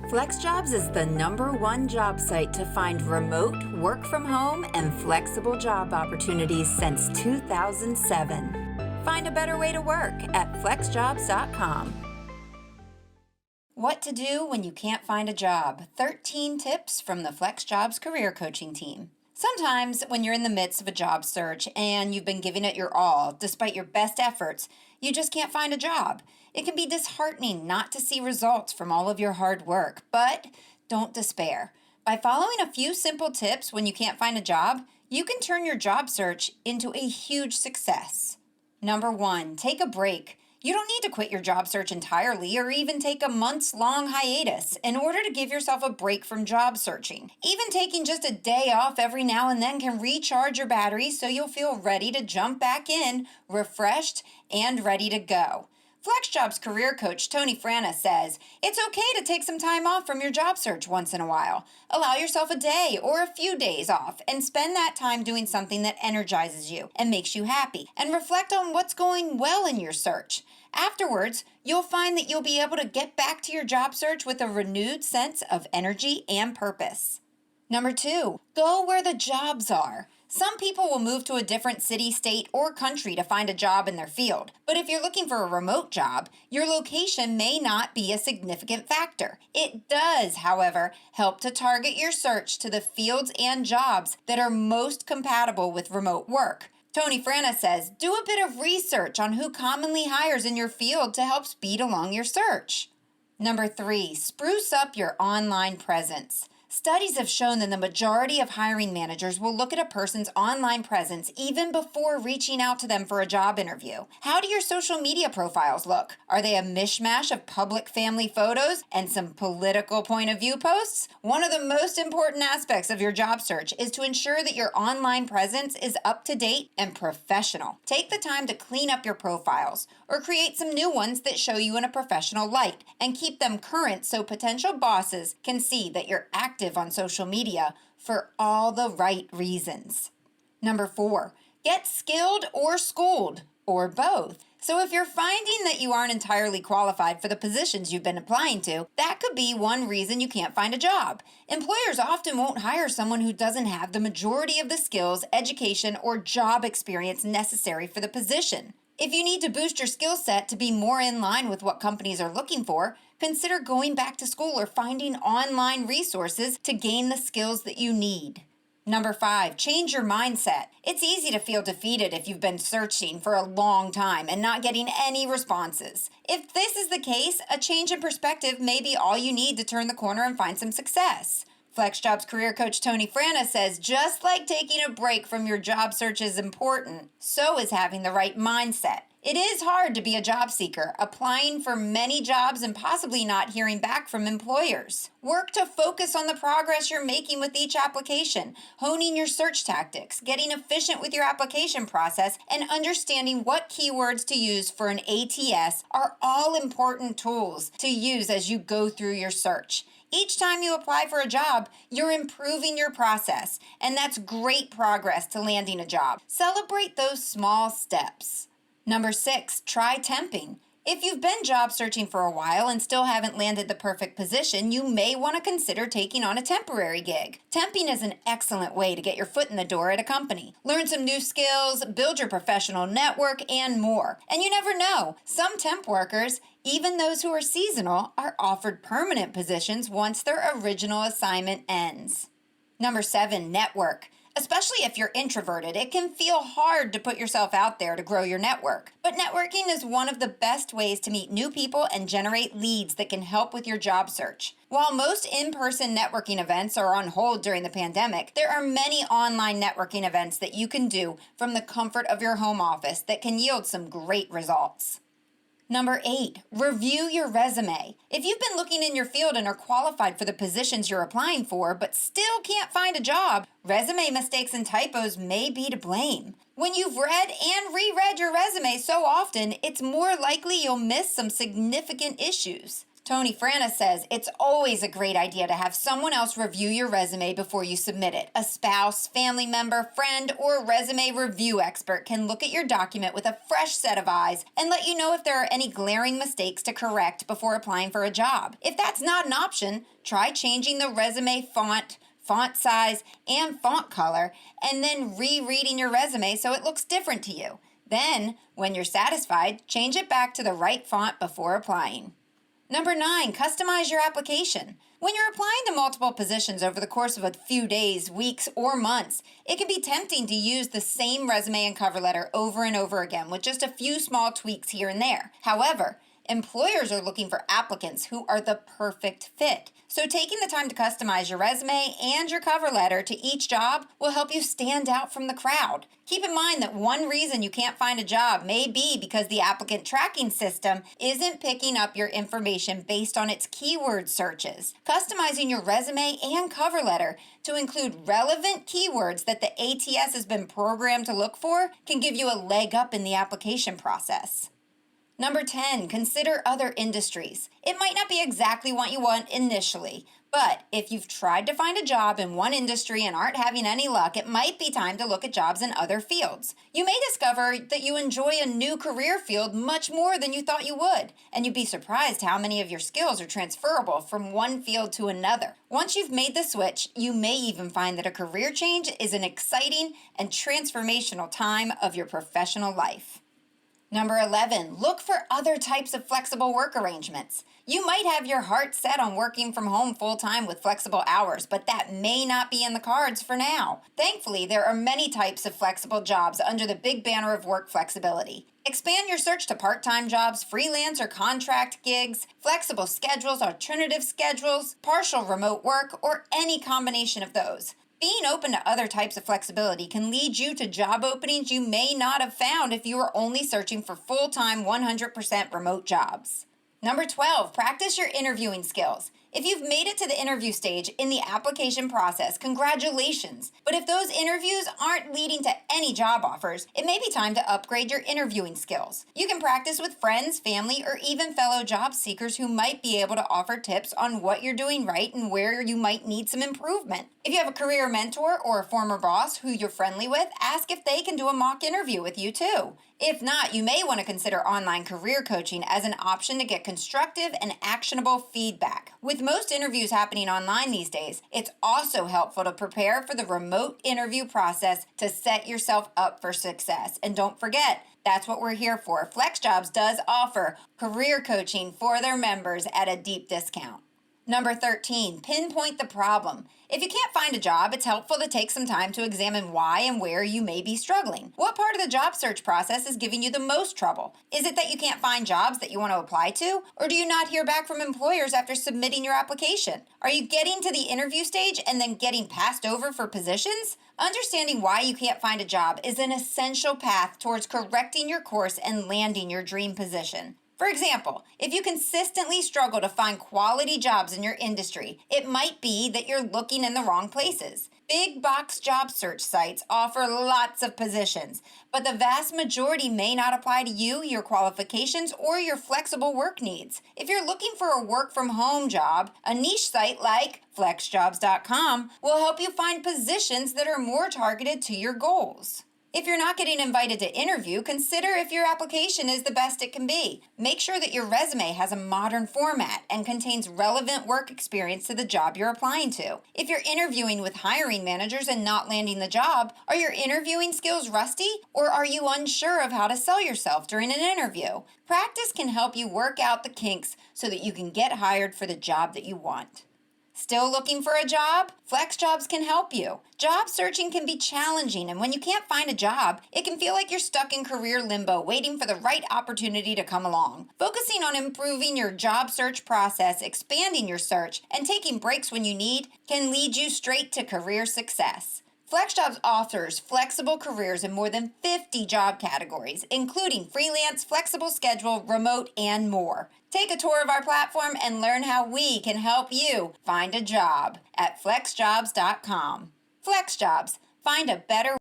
FlexJobs is the #1 job site to find remote, work from home, and flexible job opportunities since 2007. Find a better way to work at flexjobs.com. What to do when you can't find a job. 13 tips from the FlexJobs career coaching team. Sometimes when you're in the midst of a job search and you've been giving it your all, despite your best efforts, you just can't find a job. It can be disheartening not to see results from all of your hard work, but don't despair. By following a few simple tips when you can't find a job, you can turn your job search into a huge success. Number 1, take a break. You don't need to quit your job search entirely or even take a months-long hiatus in order to give yourself a break from job searching. Even taking just a day off every now and then can recharge your batteries so you'll feel ready to jump back in, refreshed, and ready to go. FlexJobs career coach Tony Frana says, it's okay to take some time off from your job search once in a while. Allow yourself a day or a few days off and spend that time doing something that energizes you and makes you happy, and reflect on what's going well in your search. Afterwards, you'll find that you'll be able to get back to your job search with a renewed sense of energy and purpose. Number 2, go where the jobs are. Some people will move to a different city, state, or country to find a job in their field. But if you're looking for a remote job, your location may not be a significant factor. It does, however, help to target your search to the fields and jobs that are most compatible with remote work. Tony Frana says, do a bit of research on who commonly hires in your field to help speed along your search. Number 3, spruce up your online presence. Studies have shown that the majority of hiring managers will look at a person's online presence even before reaching out to them for a job interview. How do your social media profiles look? Are they a mishmash of public family photos and some political point of view posts? One of the most important aspects of your job search is to ensure that your online presence is up to date and professional. Take the time to clean up your profiles or create some new ones that show you in a professional light and keep them current so potential bosses can see that you're active on social media for all the right reasons. Number 4, get skilled or schooled, or both. So if you're finding that you aren't entirely qualified for the positions you've been applying to, that could be one reason you can't find a job. Employers often won't hire someone who doesn't have the majority of the skills, education, or job experience necessary for the position. If you need to boost your skill set to be more in line with what companies are looking for, consider going back to school or finding online resources to gain the skills that you need. Number 5, change your mindset. It's easy to feel defeated if you've been searching for a long time and not getting any responses. If this is the case, a change in perspective may be all you need to turn the corner and find some success. FlexJobs career coach Tony Frana says, just like taking a break from your job search is important, so is having the right mindset. It is hard to be a job seeker, applying for many jobs and possibly not hearing back from employers. Work to focus on the progress you're making with each application, honing your search tactics, getting efficient with your application process, and understanding what keywords to use for an ATS are all important tools to use as you go through your search. Each time you apply for a job, you're improving your process, and that's great progress to landing a job. Celebrate those small steps. Number 6, try temping. If you've been job searching for a while and still haven't landed the perfect position, you may want to consider taking on a temporary gig. Temping is an excellent way to get your foot in the door at a company. Learn some new skills, build your professional network, and more. And you never know, some temp workers, even those who are seasonal, are offered permanent positions once their original assignment ends. Number 7, network. Especially if you're introverted, it can feel hard to put yourself out there to grow your network. But networking is one of the best ways to meet new people and generate leads that can help with your job search. While most in-person networking events are on hold during the pandemic, there are many online networking events that you can do from the comfort of your home office that can yield some great results. Number 8, review your resume. If you've been looking in your field and are qualified for the positions you're applying for, but still can't find a job, resume mistakes and typos may be to blame. When you've read and reread your resume so often, it's more likely you'll miss some significant issues. Tony Franis says it's always a great idea to have someone else review your resume before you submit it. A spouse, family member, friend, or resume review expert can look at your document with a fresh set of eyes and let you know if there are any glaring mistakes to correct before applying for a job. If that's not an option, try changing the resume font size, and font color, and then rereading your resume so it looks different to you. Then, when you're satisfied, change it back to the right font before applying. Number 9, customize your application. When you're applying to multiple positions over the course of a few days, weeks, or months, it can be tempting to use the same resume and cover letter over and over again with just a few small tweaks here and there. However, employers are looking for applicants who are the perfect fit. So taking the time to customize your resume and your cover letter to each job will help you stand out from the crowd. Keep in mind that one reason you can't find a job may be because the applicant tracking system isn't picking up your information based on its keyword searches. Customizing your resume and cover letter to include relevant keywords that the ATS has been programmed to look for can give you a leg up in the application process. Number 10, consider other industries. It might not be exactly what you want initially, but if you've tried to find a job in one industry and aren't having any luck, it might be time to look at jobs in other fields. You may discover that you enjoy a new career field much more than you thought you would, and you'd be surprised how many of your skills are transferable from one field to another. Once you've made the switch, you may even find that a career change is an exciting and transformational time of your professional life. Number 11, look for other types of flexible work arrangements. You might have your heart set on working from home full-time with flexible hours, but that may not be in the cards for now. Thankfully, there are many types of flexible jobs under the big banner of work flexibility. Expand your search to part-time jobs, freelance or contract gigs, flexible schedules, alternative schedules, partial remote work, or any combination of those. Being open to other types of flexibility can lead you to job openings you may not have found if you were only searching for full-time 100% remote jobs. Number 12, practice your interviewing skills. If you've made it to the interview stage in the application process, congratulations. But if those interviews aren't leading to any job offers, it may be time to upgrade your interviewing skills. You can practice with friends, family, or even fellow job seekers who might be able to offer tips on what you're doing right and where you might need some improvement. If you have a career mentor or a former boss who you're friendly with, ask if they can do a mock interview with you too. If not, you may want to consider online career coaching as an option to get constructive and actionable feedback. With most interviews happening online these days, it's also helpful to prepare for the remote interview process to set yourself up for success. And don't forget, that's what we're here for. FlexJobs does offer career coaching for their members at a deep discount. Number 13, pinpoint the problem. If you can't find a job, it's helpful to take some time to examine why and where you may be struggling. What part of the job search process is giving you the most trouble? Is it that you can't find jobs that you want to apply to? Or do you not hear back from employers after submitting your application? Are you getting to the interview stage and then getting passed over for positions? Understanding why you can't find a job is an essential path towards correcting your course and landing your dream position. For example, if you consistently struggle to find quality jobs in your industry, it might be that you're looking in the wrong places. Big box job search sites offer lots of positions, but the vast majority may not apply to you, your qualifications, or your flexible work needs. If you're looking for a work-from-home job, a niche site like FlexJobs.com will help you find positions that are more targeted to your goals. If you're not getting invited to interview, consider if your application is the best it can be. Make sure that your resume has a modern format and contains relevant work experience to the job you're applying to. If you're interviewing with hiring managers and not landing the job, are your interviewing skills rusty, or are you unsure of how to sell yourself during an interview? Practice can help you work out the kinks so that you can get hired for the job that you want. Still looking for a job? FlexJobs can help you. Job searching can be challenging, and when you can't find a job, it can feel like you're stuck in career limbo, waiting for the right opportunity to come along. Focusing on improving your job search process, expanding your search, and taking breaks when you need can lead you straight to career success. FlexJobs offers flexible careers in more than 50 job categories, including freelance, flexible schedule, remote, and more. Take a tour of our platform and learn how we can help you find a job at FlexJobs.com. FlexJobs, find a better